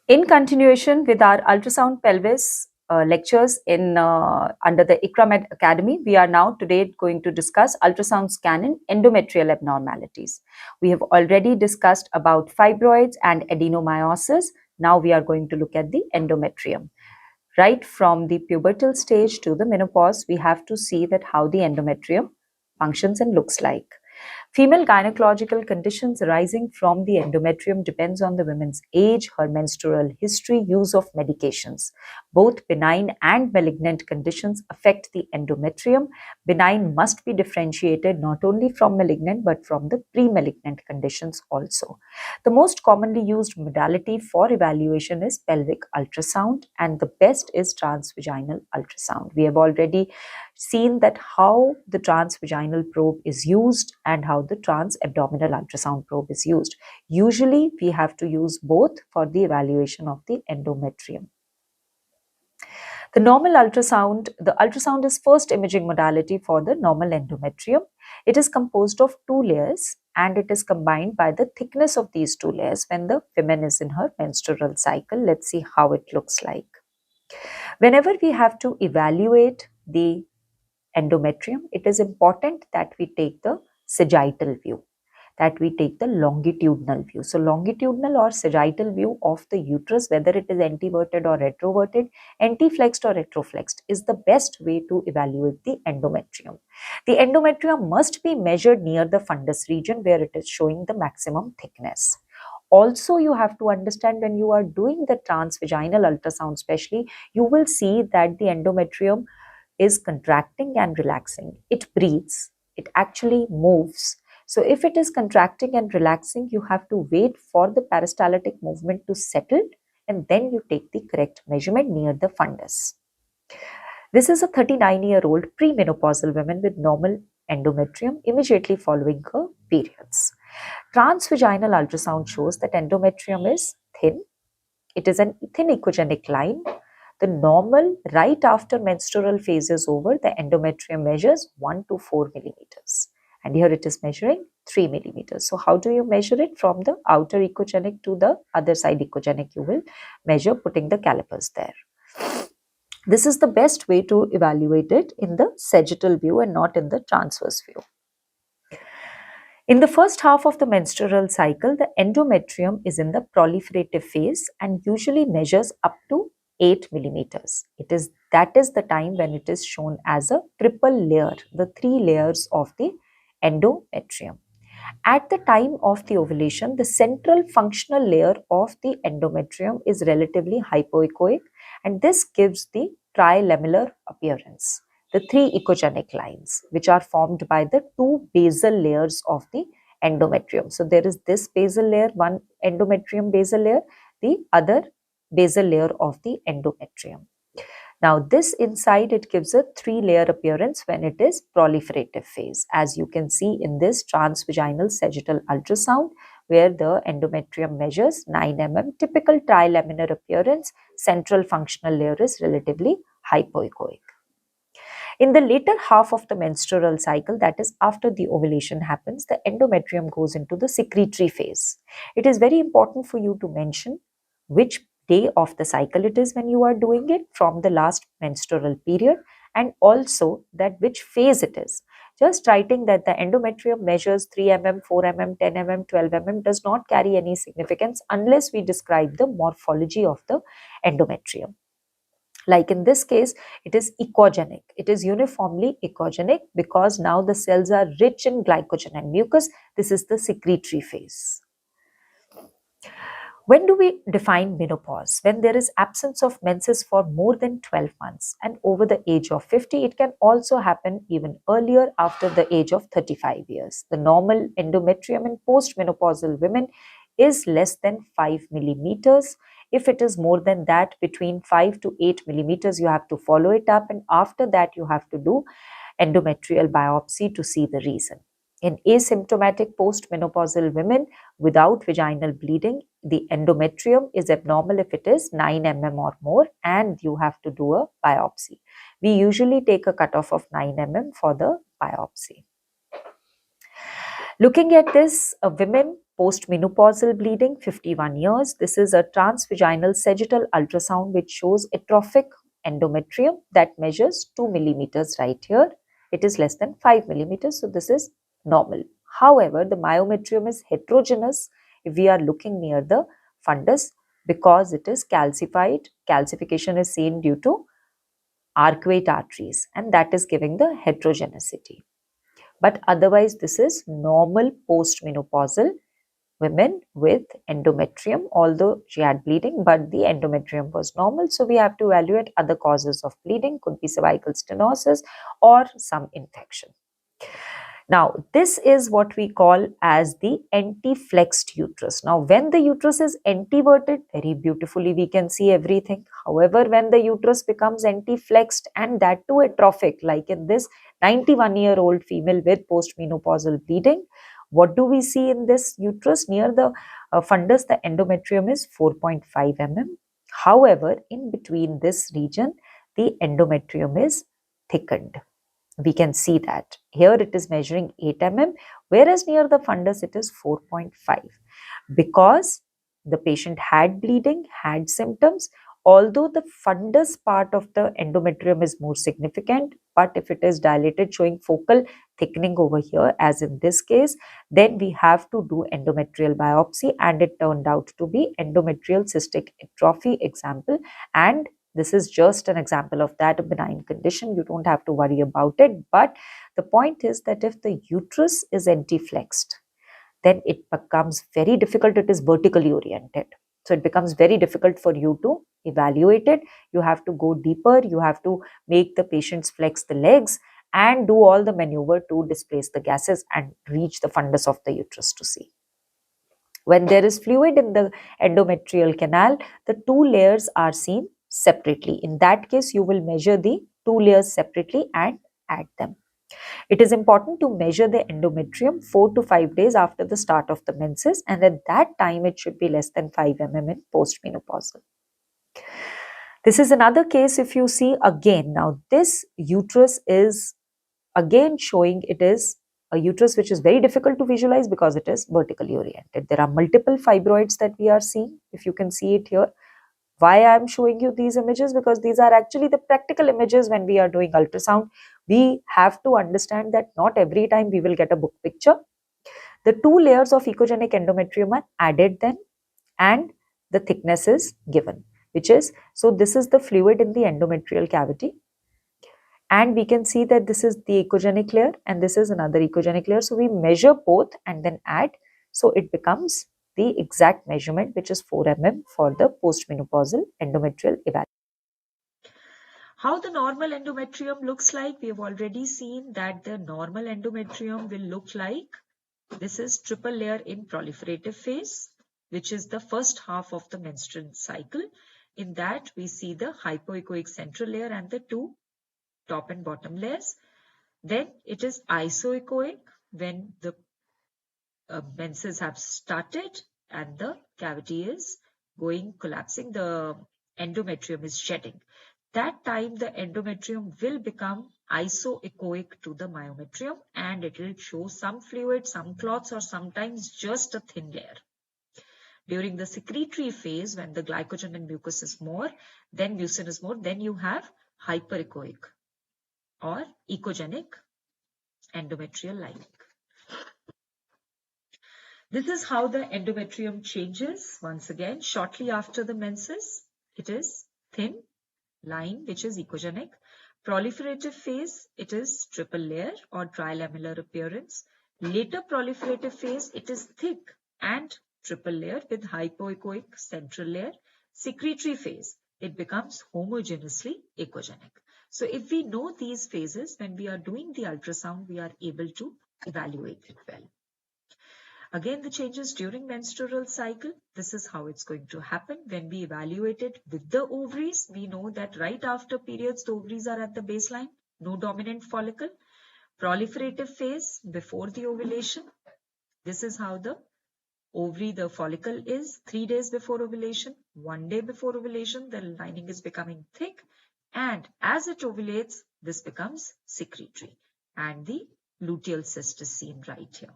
In continuation with our ultrasound pelvis lectures in under the Iqramed Academy, we are now today going to discuss ultrasound scan in endometrial abnormalities. We have already discussed about fibroids and adenomyosis. Now we are going to look at the endometrium. Right from the pubertal stage to the menopause, we have to see that how the endometrium functions and looks like. Female gynecological conditions arising from the endometrium depends on the woman's age, her menstrual history, use of medications. Both benign and malignant conditions affect the endometrium. Benign must be differentiated not only from malignant but from the pre-malignant conditions also. The most commonly used modality for evaluation is pelvic ultrasound, and the best is transvaginal ultrasound. We have already seen that how the transvaginal probe is used and how the transabdominal ultrasound probe is used. Usually, we have to use both for the evaluation of the endometrium. The ultrasound is first imaging modality for the normal endometrium. It is composed of two layers and it is combined by the thickness of these two layers when the woman is in her menstrual cycle. Let's see how it looks like. Whenever we have to evaluate the endometrium, it is important that we take the sagittal view, that we take the longitudinal view. So longitudinal or sagittal view of the uterus, whether it is anteverted or retroverted, antiflexed or retroflexed, is the best way to evaluate the endometrium. The endometrium must be measured near the fundus region where it is showing the maximum thickness. Also, you have to understand when you are doing the transvaginal ultrasound, especially, you will see that the endometrium is contracting and relaxing. It breathes, it actually moves. So if it is contracting and relaxing, you have to wait for the peristaltic movement to settle and then you take the correct measurement near the fundus. This is a 39-year-old premenopausal woman with normal endometrium immediately following her periods. Transvaginal ultrasound shows that endometrium is thin. It is an thin echogenic line. The normal right after menstrual phase is over, the endometrium measures 1 to 4 millimeters. And here it is measuring 3 millimeters. So how do you measure it? From the outer echogenic to the other side echogenic, you will measure putting the calipers there. This is the best way to evaluate it in the sagittal view and not in the transverse view. In the first half of the menstrual cycle, the endometrium is in the proliferative phase and usually measures up to 8 millimeters. That is the time when it is shown as a triple layer, the 3 layers of the endometrium. At the time of the ovulation, the central functional layer of the endometrium is relatively hypoechoic, and this gives the trilamellar appearance. The 3 echogenic lines, which are formed by the 2 basal layers of the endometrium. So there is this basal layer, one endometrium basal layer, the other basal layer of the endometrium. Now this inside, it gives a 3-layer appearance when it is proliferative phase, as you can see in this transvaginal sagittal ultrasound, where the endometrium measures 9 mm, typical trilaminar appearance, central functional layer is relatively hypoechoic. In the later half of the menstrual cycle, that is after the ovulation happens, the endometrium goes into the secretory phase. It is very important for you to mention which day of the cycle it is when you are doing it from the last menstrual period, and also that which phase it is. Just writing that the endometrium measures 3 mm, 4 mm, 10 mm, 12 mm does not carry any significance unless we describe the morphology of the endometrium. Like in this case, it is echogenic. It is uniformly echogenic because now the cells are rich in glycogen and mucus. This is the secretory phase. When do we define menopause? When there is absence of menses for more than 12 months and over the age of 50. It can also happen even earlier, after the age of 35 years. The normal endometrium in postmenopausal women is less than 5 millimeters. If it is more than that, between 5 to 8 millimeters, you have to follow it up, and after that you have to do endometrial biopsy to see the reason. In asymptomatic postmenopausal women without vaginal bleeding, the endometrium is abnormal if it is 9 mm or more, and you have to do a biopsy. We usually take a cutoff of 9 mm for the biopsy. Looking at this, women Postmenopausal bleeding, 51 years. This is a transvaginal sagittal ultrasound which shows atrophic endometrium that measures 2 millimeters right here. It is less than 5 millimeters, so this is normal. However, the myometrium is heterogeneous if we are looking near the fundus because it is calcified. Calcification is seen due to arcuate arteries, and that is giving the heterogeneity. But otherwise, this is normal postmenopausal women with endometrium, although she had bleeding, but the endometrium was normal. So we have to evaluate other causes of bleeding, could be cervical stenosis or some infection. Now, this is what we call as the anti-flexed uterus. Now, when the uterus is antiverted, very beautifully we can see everything. However, when the uterus becomes anti-flexed and that too atrophic, like in this 91-year-old female with postmenopausal bleeding, what do we see in this uterus? Near the fundus, the endometrium is 4.5 mm. However, in between this region, the endometrium is thickened. We can see that. Here it is measuring 8 mm, whereas near the fundus it is 4.5. Because the patient had bleeding, had symptoms, although the fundus part of the endometrium is more significant, but if it is dilated showing focal thickening over here, as in this case, then we have to do endometrial biopsy, and it turned out to be endometrial cystic atrophy example, and this is just an example of that, a benign condition. You don't have to worry about it. But the point is that if the uterus is anti-flexed, then it becomes very difficult. It is vertically oriented. So it becomes very difficult for you to evaluate it. You have to go deeper. You have to make the patients flex the legs and do all the maneuver to displace the gases and reach the fundus of the uterus to see. When there is fluid in the endometrial canal, the two layers are seen separately. In that case, you will measure the two layers separately and add them. It is important to measure the endometrium 4 to 5 days after the start of the menses, and at that time it should be less than 5 mm in postmenopausal. This is another case. If you see again, now this uterus is again showing it is a uterus which is very difficult to visualize because it is vertically oriented. There are multiple fibroids that we are seeing, if you can see it here. Why I am showing you these images? Because these are actually the practical images when we are doing ultrasound. We have to understand that not every time we will get a book picture. The two layers of echogenic endometrium are added then, and the thickness is given, which is, so this is the fluid in the endometrial cavity. And we can see that this is the echogenic layer and this is another echogenic layer. So we measure both and then add. So it becomes the exact measurement, which is 4 mm for the postmenopausal endometrial evaluation. How the normal endometrium looks like, we have already seen that the normal endometrium will look like, this is triple layer in proliferative phase, which is the first half of the menstrual cycle. In that we see the hypoechoic central layer and the two top and bottom layers. Then it is isoechoic when the menses have started and the cavity is collapsing, the endometrium is shedding. That time the endometrium will become isoechoic to the myometrium and it will show some fluid, some clots, or sometimes just a thin layer. During the secretory phase, when the glycogen and mucus is more, then mucin is more, then you have hyperechoic or echogenic endometrial lining. This is how the endometrium changes. Once again, shortly after the menses, it is thin line, which is echogenic. Proliferative phase, it is triple layer or trilamellar appearance. Later proliferative phase, it is thick and triple layer with hypoechoic central layer. Secretory phase, it becomes homogeneously echogenic. So if we know these phases, when we are doing the ultrasound, we are able to evaluate it well. Again, the changes during menstrual cycle, this is how it's going to happen. When we evaluate it with the ovaries, we know that right after periods, the ovaries are at the baseline, no dominant follicle. Proliferative phase before the ovulation, this is how the ovary, the follicle is 3 days before ovulation. 1 day before ovulation, the lining is becoming thick. And as it ovulates, this becomes secretory. And the luteal cyst is seen right here.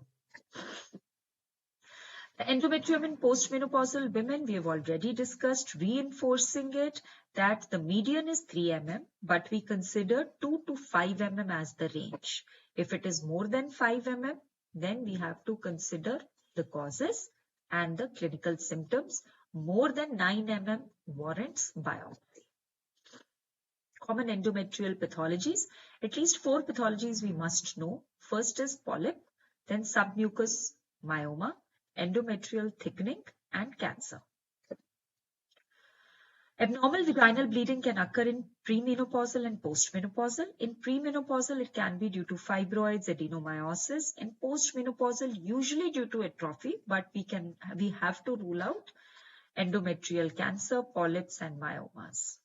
The endometrium in postmenopausal women, we have already discussed, reinforcing it that the median is 3 mm, but we consider 2 to 5 mm as the range. If it is more than 5 mm, then we have to consider the causes and the clinical symptoms. More than 9 mm warrants biopsy. Common endometrial pathologies, at least 4 pathologies we must know. First is polyp, then submucous myoma, endometrial thickening, and cancer. Abnormal vaginal bleeding can occur in premenopausal and postmenopausal. In premenopausal, it can be due to fibroids, adenomyosis. In postmenopausal, usually due to atrophy, but we have to rule out endometrial cancer, polyps, and myomas.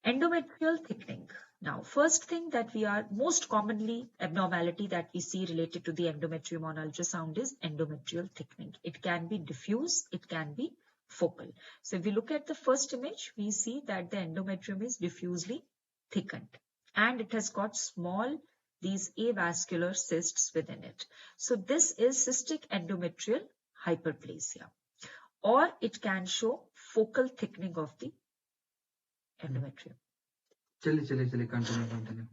Endometrial thickening. Now, first thing that we are most commonly abnormality that we see related to the endometrium on ultrasound is endometrial thickening. It can be diffuse, it can be focal. So if we look at the first image, we see that the endometrium is diffusely thickened and it has got small, these avascular cysts within it. So this is cystic endometrial hyperplasia, or it can show focal thickening of the endometrium. चलिए continue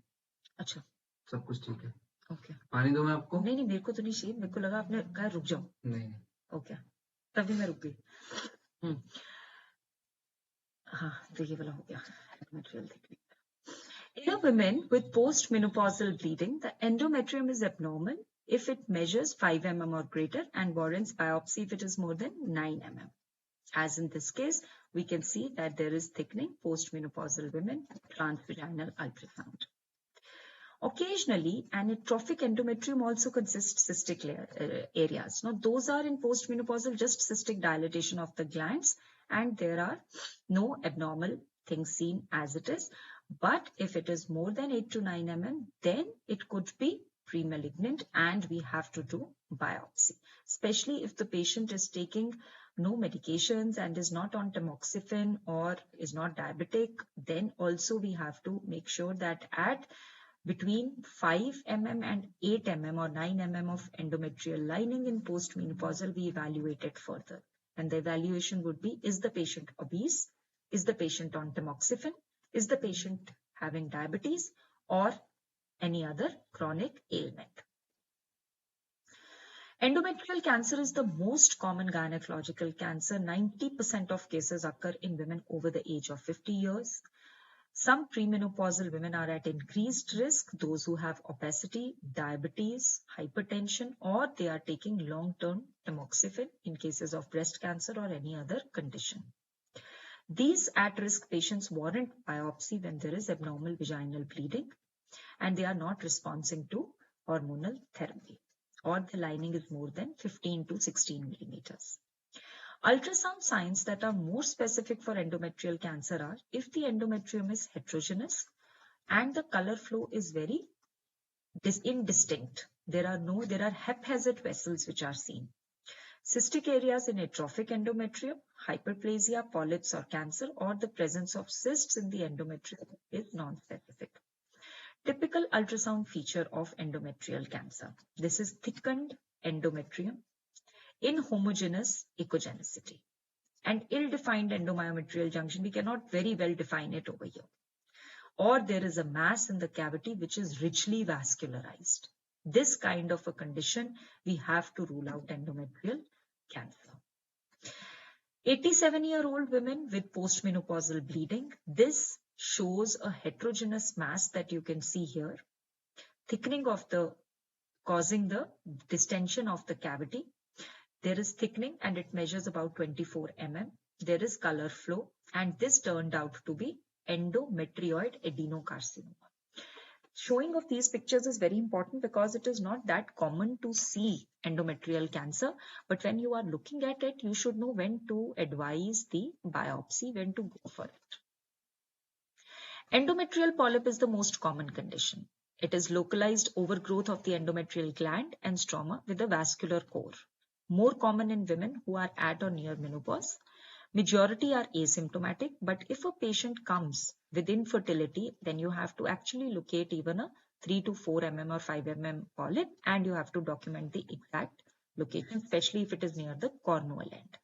अच्छा सब कुछ ठीक है okay पानी दो मैं आपको नहीं मेरे को तो नहीं चाहिए मेरे को लगा आपने कहा रुक जाओ नहीं ओके तभी मैं रुक गई हाँ तो ये वाला हो गया endometrial thickening. In a women with postmenopausal bleeding, the endometrium is abnormal if it measures 5 mm or greater and warrants biopsy if it is more than 9 mm. As in this case, we can see that there is thickening postmenopausal women, transvaginal ultrasound. Occasionally, an atrophic endometrium also consists cystic areas. Now, those are in postmenopausal, just cystic dilatation of the glands, and there are no abnormal things seen as it is. But if it is more than 8 to 9 mm, then it could be pre-malignant and we have to do biopsy, especially if the patient is taking no medications and is not on tamoxifen or is not diabetic. Then also we have to make sure that at between 5 mm and 8 mm or 9 mm of endometrial lining in postmenopausal, we evaluate it further. And the evaluation would be, is the patient obese? Is the patient on tamoxifen? Is the patient having diabetes or any other chronic ailment? Endometrial cancer is the most common gynecological cancer. 90% of cases occur in women over the age of 50 years. Some premenopausal women are at increased risk, those who have obesity, diabetes, hypertension, or they are taking long-term tamoxifen in cases of breast cancer or any other condition. These at-risk patients warrant biopsy when there is abnormal vaginal bleeding and they are not responding to hormonal therapy, or the lining is more than 15 to 16 millimeters. Ultrasound signs that are more specific for endometrial cancer are if the endometrium is heterogeneous and the color flow is very indistinct. There are haphazard vessels which are seen. Cystic areas in atrophic endometrium, hyperplasia, polyps or cancer, or the presence of cysts in the endometrium is non-specific. Typical ultrasound feature of endometrial cancer. This is thickened endometrium, inhomogeneous echogenicity, and ill-defined endomyometrial junction. We cannot very well define it over here. Or there is a mass in the cavity which is richly vascularized. This kind of a condition, we have to rule out endometrial cancer. 87-year-old women with postmenopausal bleeding. This shows a heterogeneous mass that you can see here. Thickening of causing the distension of the cavity. There is thickening and it measures about 24 mm. There is color flow and this turned out to be endometrioid adenocarcinoma. Showing of these pictures is very important because it is not that common to see endometrial cancer, but when you are looking at it, you should know when to advise the biopsy, when to go for it. Endometrial polyp is the most common condition. It is localized overgrowth of the endometrial gland and stroma with a vascular core. More common in women who are at or near menopause. Majority are asymptomatic, but if a patient comes with infertility, then you have to actually locate even a 3 to 4 mm or 5 mm polyp and you have to document the exact location, especially if it is near the cornual end.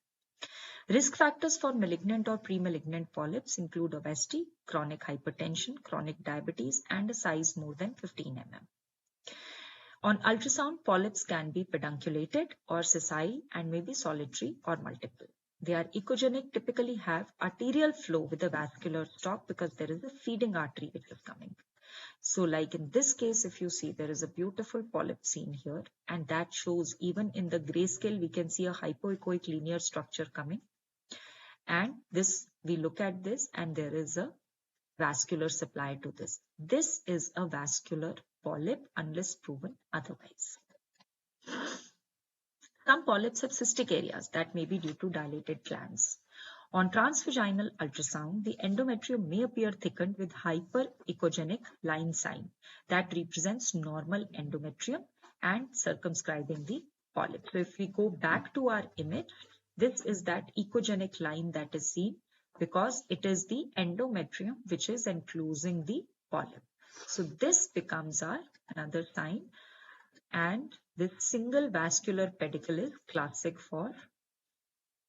Risk factors for malignant or pre-malignant polyps include obesity, chronic hypertension, chronic diabetes, and a size more than 15 mm. On ultrasound, polyps can be pedunculated or sessile and may be solitary or multiple. They are echogenic, typically have arterial flow with a vascular stalk because there is a feeding artery which is coming. So like in this case, if you see, there is a beautiful polyp seen here, and that shows even in the grayscale, we can see a hypoechoic linear structure coming. And this, we look at this and there is a vascular supply to this. This is a vascular polyp unless proven otherwise. Some polyps have cystic areas that may be due to dilated glands. On transvaginal ultrasound, the endometrium may appear thickened with hyperechogenic line sign that represents normal endometrium and circumscribing the polyp. So if we go back to our image, this is that echogenic line that is seen because it is the endometrium which is enclosing the polyp. So this becomes our another sign, and this single vascular pedicle is classic for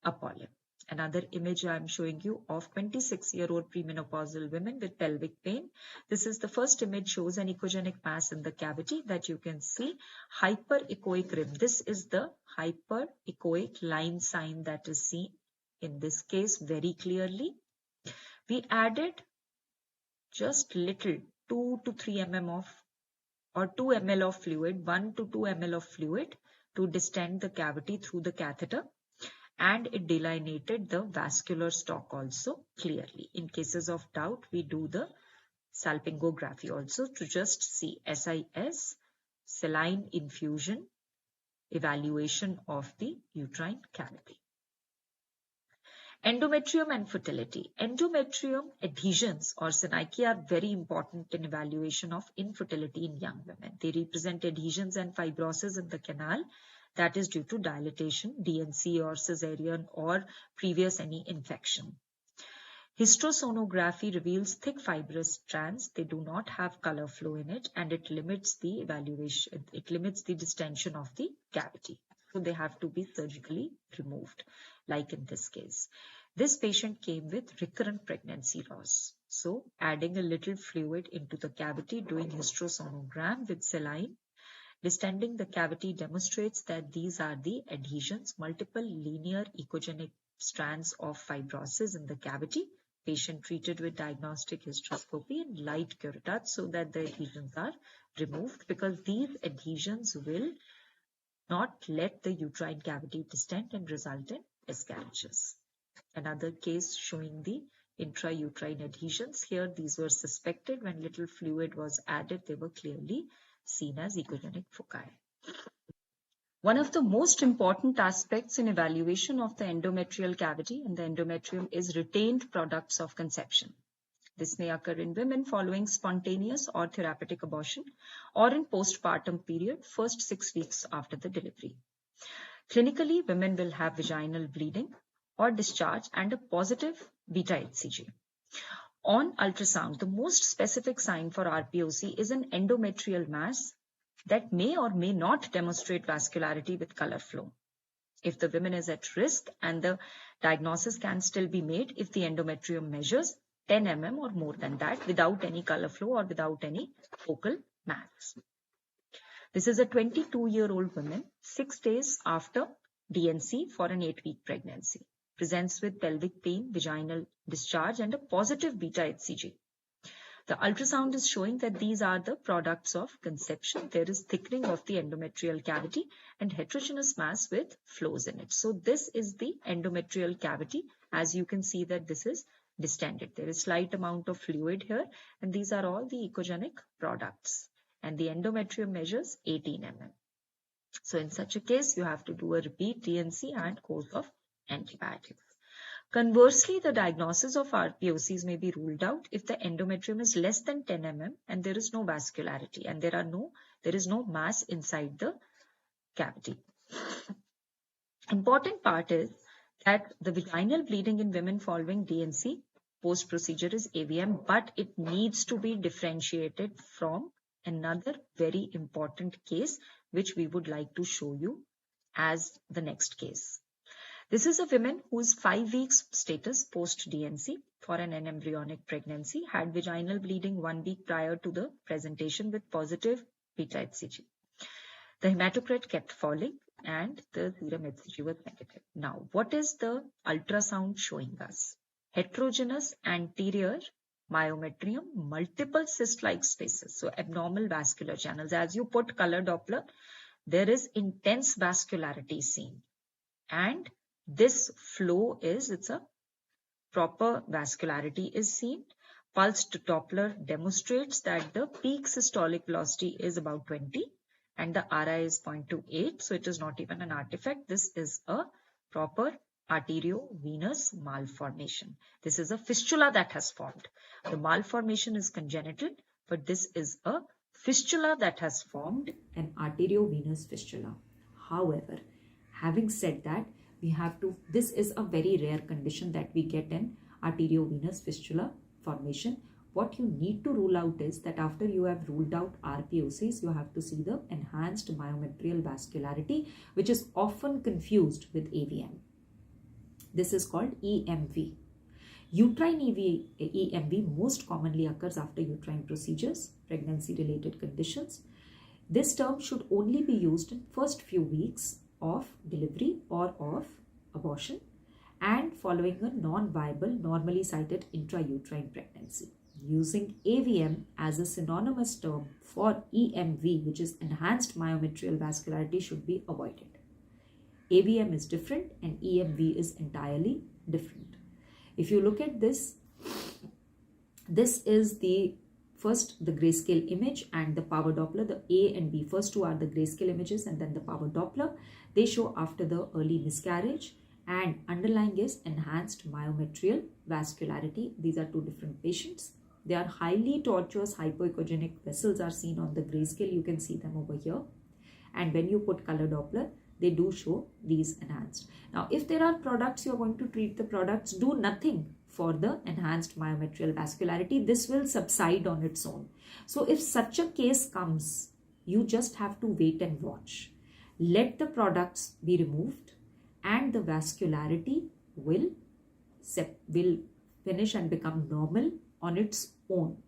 a polyp. Another image I am showing you of 26-year-old premenopausal women with pelvic pain. This is the first image, shows an echogenic mass in the cavity that you can see. Hyperechoic rib. This is the hyperechoic line sign that is seen in this case very clearly. We added just little 2 to 3 mm of or 2 ml of fluid, 1 to 2 ml of fluid to distend the cavity through the catheter. And it delineated the vascular stalk also clearly. In cases of doubt, we do the salpingography also to just see SIS, saline infusion, evaluation of the uterine cavity. Endometrium and fertility. Endometrium adhesions or syncytia are very important in evaluation of infertility in young women. They represent adhesions and fibrosis in the canal that is due to dilatation, DNC or cesarean or previous any infection. Hysterosonography reveals thick fibrous strands. They do not have color flow in it, and it limits the evaluation. It limits the distension of the cavity. So they have to be surgically removed, like in this case. This patient came with recurrent pregnancy loss. So adding a little fluid into the cavity, doing hysterosonogram with saline, distending the cavity demonstrates that these are the adhesions, multiple linear echogenic strands of fibrosis in the cavity. Patient treated with diagnostic hysteroscopy and light curettage so that the adhesions are removed, because these adhesions will not let the uterine cavity distend and result in miscarriages. Another case showing the intrauterine adhesions. Here these were suspected. When little fluid was added, they were clearly seen as echogenic foci. One of the most important aspects in evaluation of the endometrial cavity and the endometrium is retained products of conception. This may occur in women following spontaneous or therapeutic abortion or in postpartum period, first 6 weeks after the delivery. Clinically, women will have vaginal bleeding or discharge and a positive beta HCG. On ultrasound, the most specific sign for RPOC is an endometrial mass that may or may not demonstrate vascularity with color flow. If the woman is at risk, and the diagnosis can still be made if the endometrium measures 10 mm or more than that without any color flow or without any focal mass. This is a 22-year-old woman, 6 days after DNC for an 8-week pregnancy. Presents with pelvic pain, vaginal discharge, and a positive beta HCG. The ultrasound is showing that these are the products of conception. There is thickening of the endometrial cavity and heterogeneous mass with flows in it. So this is the endometrial cavity. As you can see that this is distended. There is slight amount of fluid here, and these are all the echogenic products. And the endometrium measures 18 mm. So in such a case, you have to do a repeat DNC and course of antibiotics. Conversely, the diagnosis of RPOCs may be ruled out if the endometrium is less than 10 mm and there is no vascularity and there is no mass inside the cavity. Important part is that the vaginal bleeding in women following DNC post-procedure is AVM, but it needs to be differentiated from another very important case which we would like to show you as the next case. This is a woman who is 5 weeks status post DNC for an embryonic pregnancy, had vaginal bleeding 1 week prior to the presentation with positive beta HCG. The hematocrit kept falling and the serum HCG was negative. Now, what is the ultrasound showing us? Heterogeneous anterior myometrium, multiple cyst-like spaces, so abnormal vascular channels. As you put color Doppler, there is intense vascularity seen. And this flow is, it's a proper vascularity is seen. Pulsed Doppler demonstrates that the peak systolic velocity is about 20 and the RI is 0.28. So it is not even an artifact. This is a proper arteriovenous malformation. This is a fistula that has formed. The malformation is congenital, but this is a fistula that has formed, an arteriovenous fistula. However, having said that, we have to, this is a very rare condition that we get an arteriovenous fistula formation. What you need to rule out is that after you have ruled out RPOCs, you have to see the enhanced myometrial vascularity, which is often confused with AVM. This is called EMV. Uterine EMV most commonly occurs after uterine procedures, pregnancy-related conditions. This term should only be used in first few weeks of delivery or of abortion and following a non-viable, normally cited intrauterine pregnancy. Using AVM as a synonymous term for EMV, which is enhanced myometrial vascularity, should be avoided. AVM is different and EMV is entirely different. If you look at this, this is the first the grayscale image and the power Doppler. The A and B, first two are the grayscale images and then the power Doppler. They show after the early miscarriage, and underlying is enhanced myometrial vascularity. These are two different patients. They are highly tortuous hypoechogenic vessels are seen on the grayscale. You can see them over here. And when you put color Doppler, they do show these enhanced. Now, if there are products, you're going to treat the products, do nothing for the enhanced myometrial vascularity. This will subside on its own. So if such a case comes, you just have to wait and watch. Let the products be removed and the vascularity will finish and become normal on its own.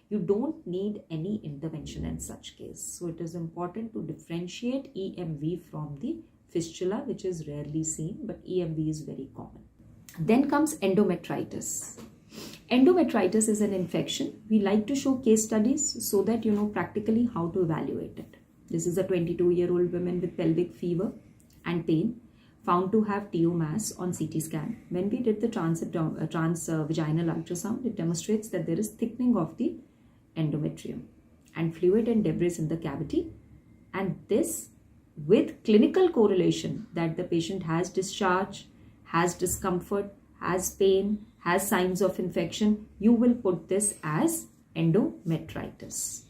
You don't need any intervention in such case. So it is important to differentiate EMV from the fistula, which is rarely seen, but EMV is very common. Then comes endometritis. Endometritis is an infection. We like to show case studies so that you know practically how to evaluate it. This is a 22-year-old woman with pelvic fever and pain, found to have TO mass on CT scan. When we did the transvaginal ultrasound, it demonstrates that there is thickening of the endometrium and fluid and debris in the cavity, and this with clinical correlation that the patient has discharge, has discomfort, has pain, has signs of infection, you will put this as endometritis.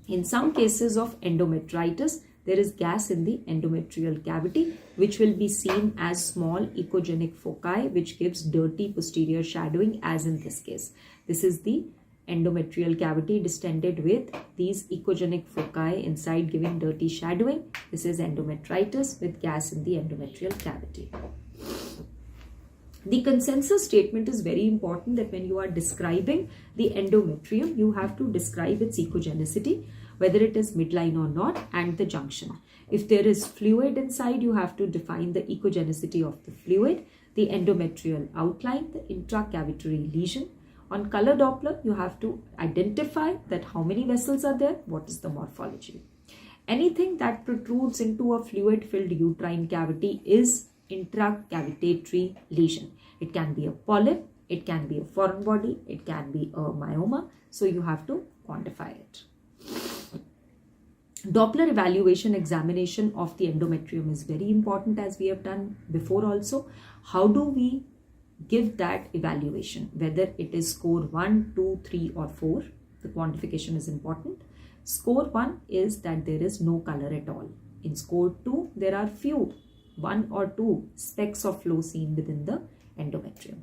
In some cases of endometritis, there is gas in the endometrial cavity, which will be seen as small echogenic foci, which gives dirty posterior shadowing, as in this case. This is the endometrial cavity distended with these echogenic foci inside giving dirty shadowing. This is endometritis with gas in the endometrial cavity. The consensus statement is very important that when you are describing the endometrium, you have to describe its echogenicity, whether it is midline or not, and the junction. If there is fluid inside, you have to define the echogenicity of the fluid, the endometrial outline, the intracavitary lesion. On color Doppler, you have to identify that how many vessels are there, what is the morphology. Anything that protrudes into a fluid-filled uterine cavity is intracavitary lesion. It can be a polyp, it can be a foreign body, it can be a myoma. So you have to quantify it. Doppler evaluation examination of the endometrium is very important, as we have done before also. How do we give that evaluation? Whether it is score 1, 2, 3 or 4, the quantification is important. Score 1 is that there is no color at all. In score 2, there are few, 1 or 2 specks of flow seen within the endometrium.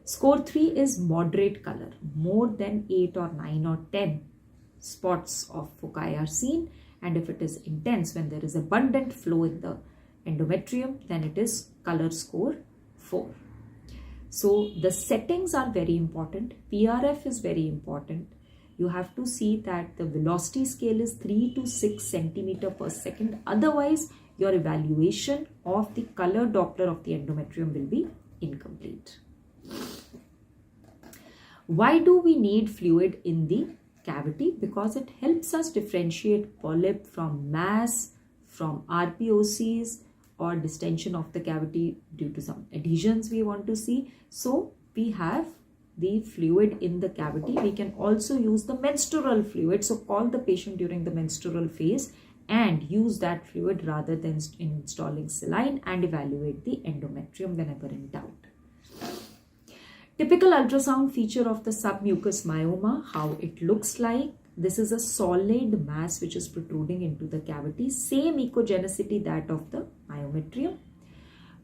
Score 3 is moderate color. More than 8 or 9 or 10 spots of foci are seen. and if it is intense, when there is abundant flow in the endometrium, then it is color score 4. So the settings are very important. PRF is very important. You have to see that the velocity scale is 3 to 6 centimeter per second. Otherwise, your evaluation of the color Doppler of the endometrium will be incomplete. Why do we need fluid in the cavity? Because it helps us differentiate polyp from mass, from RPOCs, or distension of the cavity due to some adhesions we want to see. So we have the fluid in the cavity. We can also use the menstrual fluid. So call the patient during the menstrual phase and use that fluid rather than installing saline, and evaluate the endometrium whenever in doubt. Typical ultrasound feature of the submucous myoma, how it looks like. This is a solid mass which is protruding into the cavity. Same echogenicity that of the myometrium.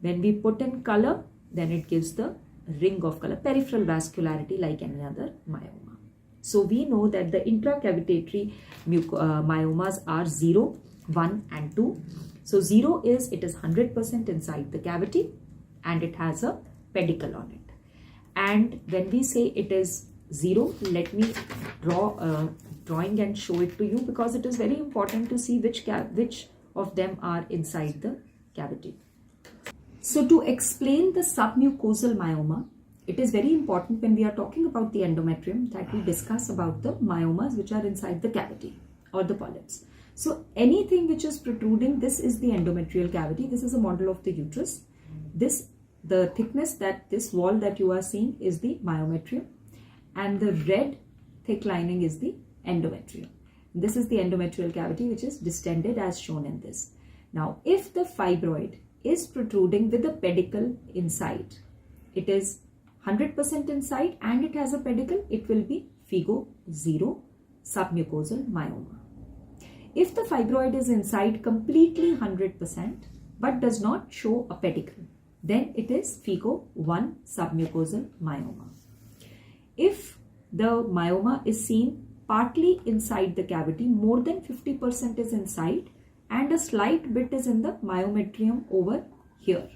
When we put in color, then it gives the ring of color, peripheral vascularity like any other myoma. So we know that the intracavitary myomas are 0, 1 and 2. So 0 is it is 100% inside the cavity and it has a pedicle on it. And when we say it is 0, let me draw a drawing and show it to you, because it is very important to see which of them are inside the cavity. So to explain the submucosal myoma, it is very important when we are talking about the endometrium that we discuss about the myomas which are inside the cavity or the polyps. So anything which is protruding, this is the endometrial cavity. This is a model of the uterus. The thickness, that this wall that you are seeing is the myometrium, and the red thick lining is the endometrium. This is the endometrial cavity which is distended as shown in this. Now, if the fibroid is protruding with a pedicle inside, it is 100% inside and it has a pedicle, it will be FIGO 0 submucosal myoma. If the fibroid is inside completely 100% but does not show a pedicle, then it is FIGO 1 submucosal myoma. If the myoma is seen partly inside the cavity, more than 50% is inside and a slight bit is in the myometrium over here.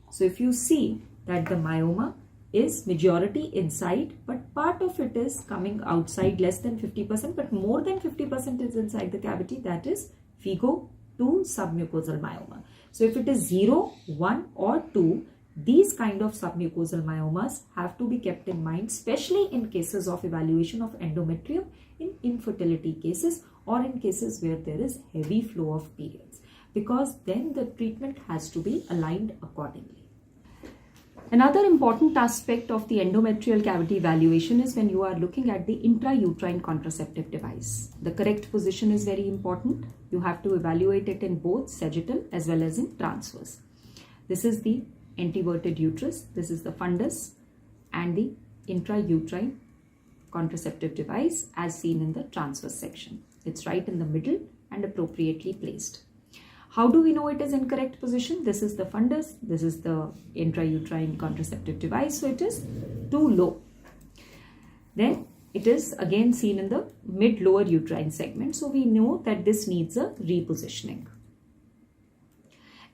So if you see that the myoma is majority inside, but part of it is coming outside, less than 50%, but more than 50% is inside the cavity, that is FIGO 2 submucosal myoma. So if it is 0, 1 or 2, these kind of submucosal myomas have to be kept in mind, especially in cases of evaluation of endometrium in infertility cases or in cases where there is heavy flow of periods, because then the treatment has to be aligned accordingly. Another important aspect of the endometrial cavity evaluation is when you are looking at the intrauterine contraceptive device. The correct position is very important. You have to evaluate it in both sagittal as well as in transverse. This is the anteverted uterus, this is the fundus, and the intrauterine contraceptive device as seen in the transverse section. It's right in the middle and appropriately placed. How do we know it is in correct position? This is the fundus, this is the intrauterine contraceptive device, so it is too low. Then it is again seen in the mid-lower uterine segment, so we know that this needs a repositioning.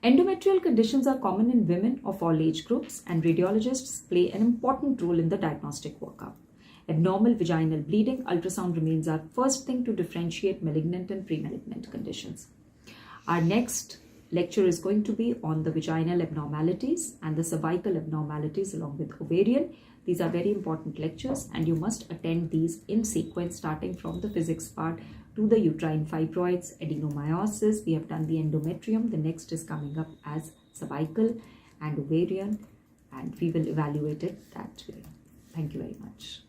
Endometrial conditions are common in women of all age groups, and radiologists play an important role in the diagnostic workup. Abnormal vaginal bleeding, ultrasound remains our first thing to differentiate malignant and pre-malignant conditions. Our next lecture is going to be on the vaginal abnormalities and the cervical abnormalities along with ovarian. These are very important lectures and you must attend these in sequence, starting from the physics part to the uterine fibroids, adenomyosis. We have done the endometrium. The next is coming up as cervical and ovarian, and we will evaluate it that way. Thank you very much.